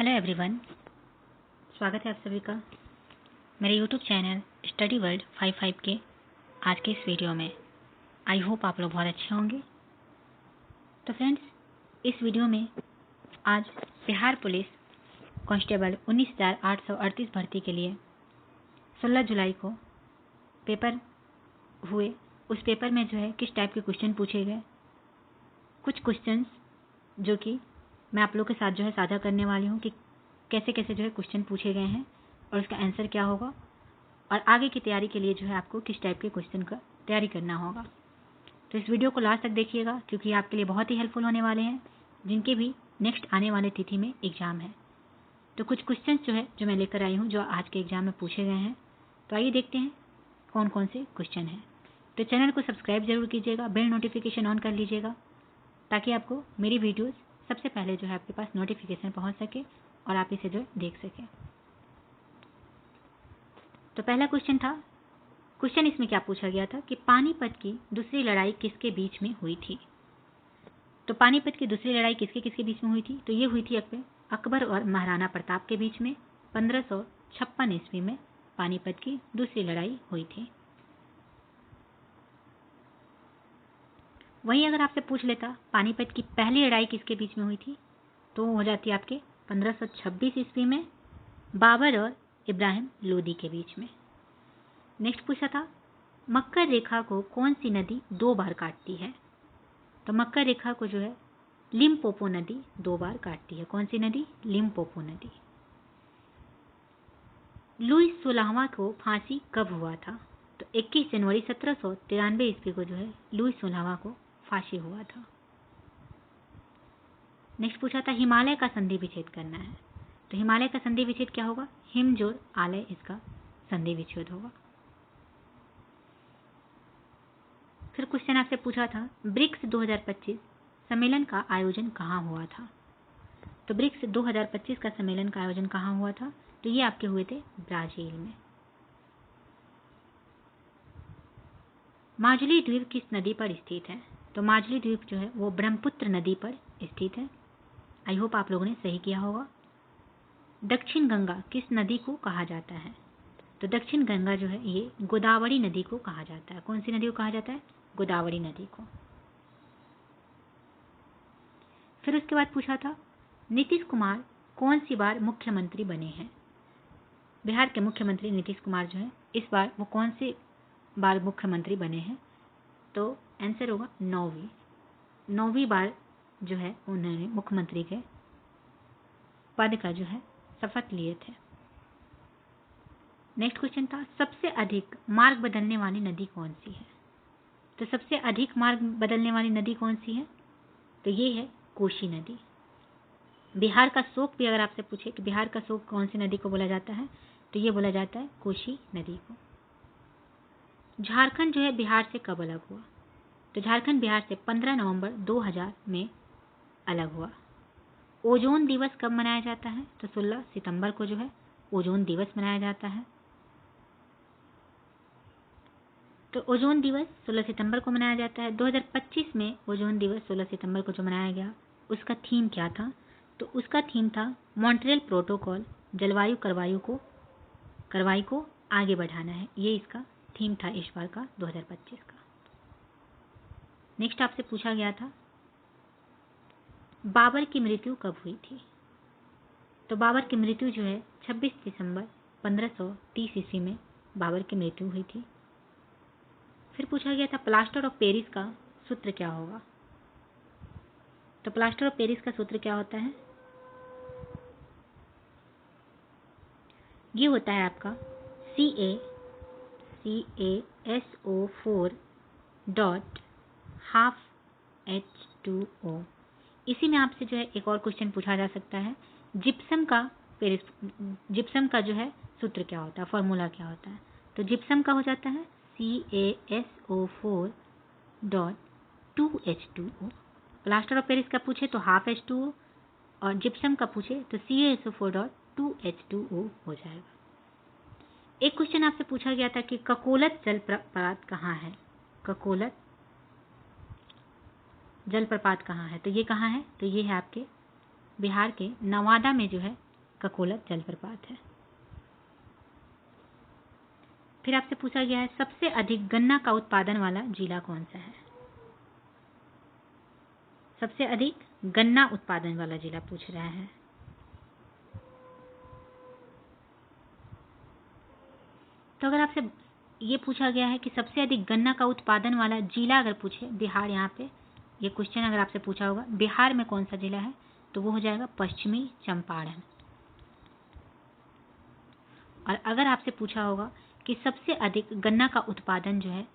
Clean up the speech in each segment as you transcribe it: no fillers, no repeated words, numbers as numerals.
Hello everyone, स्वागत है आप सभी का मेरे यूट्यूब चैनल स्टडी वर्ल्ड 55 के आज के इस वीडियो में। आई होप आप लोग बहुत अच्छे होंगे। तो फ्रेंड्स, इस वीडियो में आज बिहार पुलिस कांस्टेबल 19,838 भर्ती के लिए 16 जुलाई को पेपर हुए। उस पेपर में जो है किस टाइप के क्वेश्चन पूछे गए, कुछ क्वेश्चंस जो कि मैं आप लोग के साथ जो है साझा करने वाली हूँ कि कैसे कैसे जो है क्वेश्चन पूछे गए हैं और उसका आंसर क्या होगा, और आगे की तैयारी के लिए जो है आपको किस टाइप के क्वेश्चन का तैयारी करना होगा। तो इस वीडियो को लास्ट तक देखिएगा क्योंकि ये आपके लिए बहुत ही हेल्पफुल होने वाले हैं जिनके भी नेक्स्ट आने वाले तिथि में एग्जाम है। तो कुछ क्वेश्चन जो है जो मैं लेकर आई हूँ जो आज के एग्जाम में पूछे गए हैं। तो आइए देखते हैं कौन कौन से क्वेश्चन हैं। तो चैनल को सब्सक्राइब जरूर कीजिएगा, बेल नोटिफिकेशन ऑन कर लीजिएगा ताकि आपको मेरी वीडियोस सबसे पहले जो है आपके पास नोटिफिकेशन पहुंच सके और आप इसे जो देख सकें। तो पहला क्वेश्चन इसमें क्या पूछा गया था कि पानीपत की दूसरी लड़ाई किसके बीच में हुई थी। तो पानीपत की दूसरी लड़ाई किसके किसके बीच में हुई थी, तो ये हुई थी अकबर और महाराणा प्रताप के बीच में 1556 ईस्वी में पानीपत की दूसरी लड़ाई हुई थी। वहीं अगर आपसे पूछ लेता पानीपत की पहली लड़ाई किसके बीच में हुई थी, तो हो जाती आपके 1526 ईस्वी में बाबर और इब्राहिम लोदी के बीच में। नेक्स्ट पूछा था मक्कर रेखा को कौन सी नदी 2 बार काटती है। तो मक्कर रेखा को जो है लिम्पोपो नदी 2 बार काटती है। कौन सी नदी? लिम्पोपो नदी। लुई 16वां को फांसी कब हुआ था। तो 21 जनवरी 1793 ईस्वी को जो है लुई 16वां को फांसी हुआ था। नेक्स्ट पूछा था हिमालय का संधि विच्छेद करना है। तो हिमालय का संधि विच्छेद क्या होगा? हिमजोड़ आलय इसका संधि विच्छेद होगा। फिर क्वेश्चन आपसे पूछा था ब्रिक्स 2025 सम्मेलन का आयोजन कहाँ हुआ था। तो ब्रिक्स 2025 का सम्मेलन का आयोजन कहाँ हुआ था, तो ये आपके हुए थे ब्राजील में। माजुली द्वीप किस नदी पर स्थित है। तो माजुली द्वीप जो है वो ब्रह्मपुत्र नदी पर स्थित है। आई होप आप लोगों ने सही किया होगा। दक्षिण गंगा किस नदी को कहा जाता है। तो दक्षिण गंगा जो है ये गोदावरी नदी को कहा जाता है। कौन सी नदी को कहा जाता है? गोदावरी नदी को। फिर उसके बाद पूछा था नीतीश कुमार कौन सी बार मुख्यमंत्री बने हैं। बिहार के मुख्यमंत्री नीतीश कुमार जो है इस बार वो कौन सी बार मुख्यमंत्री बने हैं, तो आंसर होगा 9वीं बार जो है उन्होंने मुख्यमंत्री के पद का जो है शपथ लिए थे। नेक्स्ट क्वेश्चन था सबसे अधिक मार्ग बदलने वाली नदी कौन सी है। तो सबसे अधिक मार्ग बदलने वाली नदी कौन सी है, तो ये है कोसी नदी। बिहार का शोक भी अगर आपसे पूछे कि बिहार का शोक कौन सी नदी को बोला जाता है, तो ये बोला जाता है कोसी नदी को। झारखंड जो है बिहार से कब अलग हुआ। तो झारखंड बिहार से 15 नवंबर 2000 में अलग हुआ। ओजोन दिवस कब मनाया जाता है, तो 16 सितंबर को जो है ओजोन दिवस मनाया जाता है। तो ओजोन दिवस 16 सितंबर को मनाया जाता है। 2025 में ओजोन दिवस 16 सितंबर को जो मनाया गया उसका थीम क्या था, तो उसका थीम था मॉन्ट्रियल प्रोटोकॉल, जलवायु कार्रवाई को आगे बढ़ाना है। ये इसका थीम था इस बार का 2025 का। नेक्स्ट आपसे पूछा गया था बाबर की मृत्यु कब हुई थी। तो बाबर की मृत्यु जो है 26 दिसंबर 1530 ईस्वी में बाबर की मृत्यु हुई थी। फिर पूछा गया था प्लास्टर ऑफ पेरिस का सूत्र क्या होगा। तो प्लास्टर ऑफ पेरिस का सूत्र क्या होता है, ये होता है आपका CaSO4 डॉट हाफ H2O। इसी में आपसे जो है एक और क्वेश्चन पूछा जा सकता है जिप्सम का जो है सूत्र क्या होता है, फॉर्मूला क्या होता है। तो जिप्सम का हो जाता है CaSO4 dot 2H2O। Plaster of Paris का पूछे तो हाफ H2O और जिप्सम का पूछे तो CaSO4 डॉट 2H2O हो जाएगा। एक क्वेश्चन आपसे पूछा गया था कि ककोलत जलप्रपात कहाँ है। ककोलत जलप्रपात कहाँ है, तो ये कहाँ है, तो ये है आपके बिहार के नवादा में जो है ककोलत जलप्रपात है। फिर आपसे पूछा गया है सबसे अधिक गन्ना का उत्पादन वाला जिला कौन सा है। सबसे अधिक गन्ना उत्पादन वाला जिला पूछ रहा है। तो अगर आपसे ये पूछा गया है कि सबसे अधिक गन्ना का उत्पादन वाला जिला अगर पूछे, बिहार, यहाँ पे ये क्वेश्चन अगर आपसे पूछा होगा बिहार में कौन सा जिला है, तो वो हो जाएगा पश्चिमी चंपारण। और अगर आपसे पूछा होगा कि सबसे अधिक गन्ना का उत्पादन जो है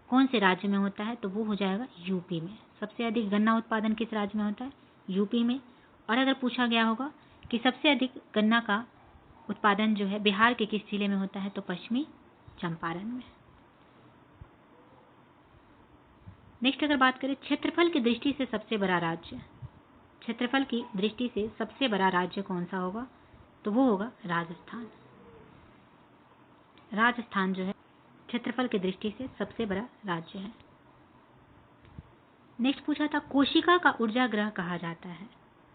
कौन से राज्य में होता है, तो वो हो जाएगा यूपी में। सबसे अधिक गन्ना उत्पादन किस राज्य में होता है, यूपी में। और अगर पूछा गया होगा कि सबसे अधिक गन्ना का उत्पादन जो है बिहार के किस जिले में होता है, तो पश्चिमी चंपारण में। नेक्स्ट अगर बात करें क्षेत्रफल की दृष्टि से सबसे बड़ा राज्य, क्षेत्रफल की दृष्टि से सबसे बड़ा राज्य कौन सा होगा, तो वो होगा राजस्थान। राजस्थान जो है क्षेत्रफल की दृष्टि से सबसे बड़ा राज्य है। नेक्स्ट पूछा था कोशिका का ऊर्जा ग्रह कहा जाता है।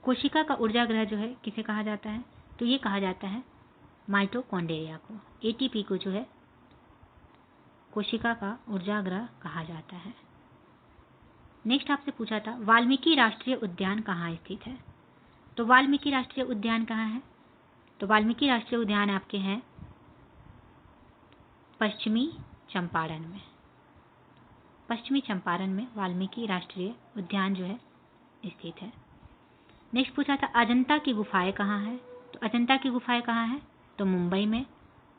कोशिका का ऊर्जा ग्रह जो है किसे कहा जाता है, तो ये कहा जाता है माइटोकॉन्ड्रिया को, एटीपी को जो है कोशिका का ऊर्जा ग्रह कहा जाता है। नेक्स्ट आपसे पूछा था वाल्मीकि राष्ट्रीय उद्यान कहाँ स्थित है। तो वाल्मीकि राष्ट्रीय उद्यान कहाँ है, तो वाल्मीकि राष्ट्रीय उद्यान आपके हैं पश्चिमी चंपारण में। पश्चिमी चंपारण में वाल्मीकि राष्ट्रीय उद्यान जो है स्थित है। नेक्स्ट पूछा था अजंता की गुफाएं कहाँ है। तो अजंता की गुफाएं कहाँ है, तो मुंबई में।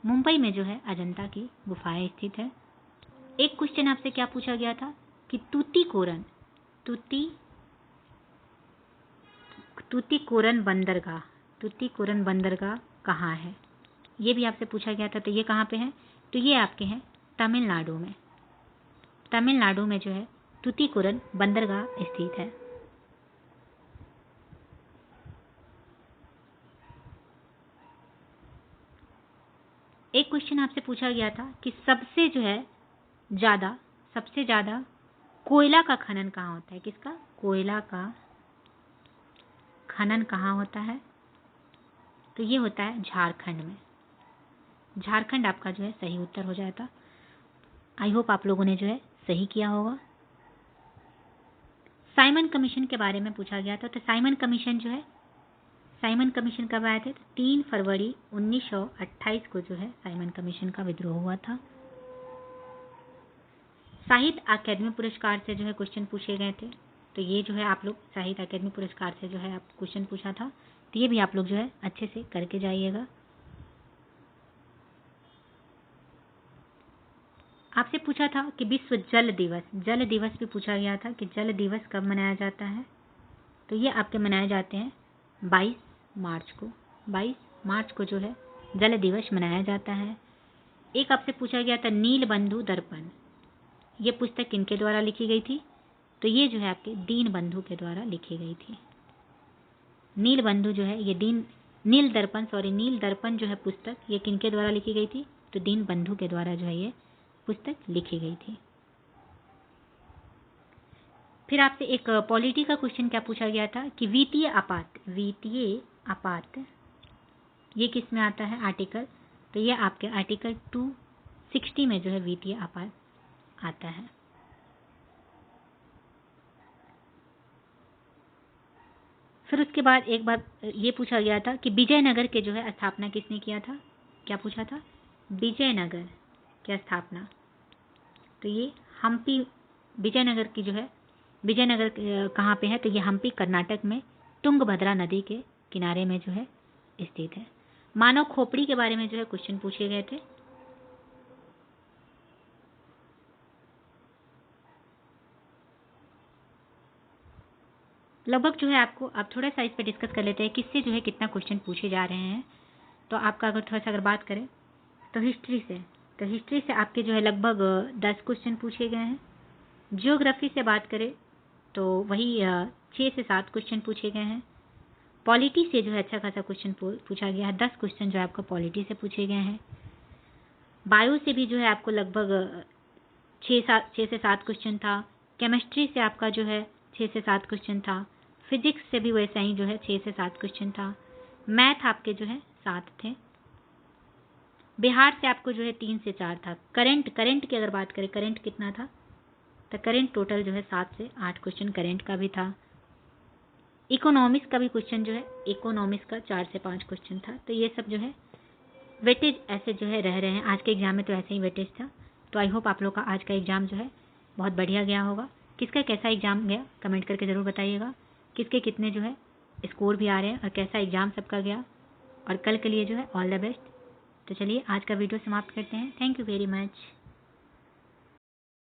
मुंबई में जो है अजंता की गुफाएं स्थित है। एक क्वेश्चन आपसे क्या पूछा गया था कि तूतीकोरन बंदरगाह कहाँ है, ये भी आपसे पूछा गया था। तो ये कहाँ पे है, तो ये आपके हैं तमिलनाडु में। तमिलनाडु में जो है तूतीकोरन बंदरगाह स्थित है। एक क्वेश्चन आपसे पूछा गया था कि सबसे ज्यादा कोयला का खनन कहाँ होता है। किसका, कोयला का खनन कहाँ होता है, तो ये होता है झारखंड में। झारखंड आपका जो है सही उत्तर हो जाता। आई होप आप लोगों ने जो है सही किया होगा। साइमन कमीशन के बारे में पूछा गया था। तो साइमन कमीशन कब आए थे, तो 3 फरवरी 1928 को जो है साइमन कमीशन का विद्रोह हुआ था। साहित्य अकादमी पुरस्कार से जो है क्वेश्चन पूछे गए थे। तो ये जो है आप लोग साहित्य अकादमी पुरस्कार से जो है आप क्वेश्चन पूछा था, तो ये भी आप लोग जो है अच्छे से करके जाइएगा। आपसे पूछा था कि विश्व जल दिवस भी पूछा गया था कि जल दिवस कब मनाया जाता है। तो ये आपके मनाए जाते हैं 22 मार्च को। 22 मार्च को जो है जल दिवस मनाया जाता है। एक आपसे पूछा गया था नीलबंधु दर्पण, ये पुस्तक किनके द्वारा लिखी गई थी, तो ये जो है आपके दीनबंधु के द्वारा लिखी गई थी। नीलबंधु जो है ये नील दर्पण जो है पुस्तक ये किनके द्वारा लिखी गई थी, तो दीनबंधु के द्वारा जो है ये पुस्तक लिखी गई थी। फिर आपसे एक पॉलिटी का क्वेश्चन क्या पूछा गया था कि वित्तीय आपात ये किस में आता है आर्टिकल, तो ये आपके आर्टिकल 260 में जो है वित्तीय आपात आता है। फिर उसके बाद एक बार ये पूछा गया था कि विजयनगर के जो है स्थापना किसने किया था। क्या पूछा था, विजयनगर की स्थापना, तो ये हम्पी, विजयनगर की जो है विजयनगर कहाँ पे है, तो ये हम्पी कर्नाटक में तुंगभद्रा नदी के किनारे में जो है स्थित है। मानव खोपड़ी के बारे में जो है क्वेश्चन पूछे गए थे। लगभग जो है आपको अब थोड़ा सा इस पर डिस्कस कर लेते हैं किससे जो है कितना क्वेश्चन पूछे जा रहे हैं। तो आपका अगर थोड़ा सा अगर बात करें तो हिस्ट्री से आपके जो है लगभग 10 क्वेश्चन पूछे गए हैं। जियोग्राफी से बात करें तो वही 6 से 7 क्वेश्चन पूछे गए हैं। पॉलिटी से जो है अच्छा खासा क्वेश्चन पूछा गया है, 10 क्वेश्चन जो है आपको पॉलिटी से पूछे गए हैं। बायो से भी जो है आपको लगभग 6 से 7 क्वेश्चन था। केमिस्ट्री से आपका जो है 6 से 7 क्वेश्चन था। फिजिक्स से भी वैसा ही जो है 6 से 7 क्वेश्चन था। मैथ आपके जो है 7 थे। बिहार से आपको जो है 3 से 4 था। करंट की अगर बात करें, करंट कितना था, तो करंट टोटल जो है 7 से 8 क्वेश्चन करंट का भी था। इकोनॉमिक्स का भी क्वेश्चन जो है, इकोनॉमिक्स का 4 से 5 क्वेश्चन था। तो ये सब जो है वेटेज ऐसे जो है रह रहे हैं। आज के एग्जाम में तो ऐसे ही वेटेज था। तो आई होप आप लोग का आज का एग्जाम जो है बहुत बढ़िया गया होगा। किसका कैसा एग्जाम गया कमेंट करके ज़रूर बताइएगा। किसके कितने जो है स्कोर भी आ रहे हैं और कैसा एग्जाम सबका गया, और कल के लिए जो है ऑल द बेस्ट। तो चलिए आज का वीडियो समाप्त करते हैं। Thank you very much.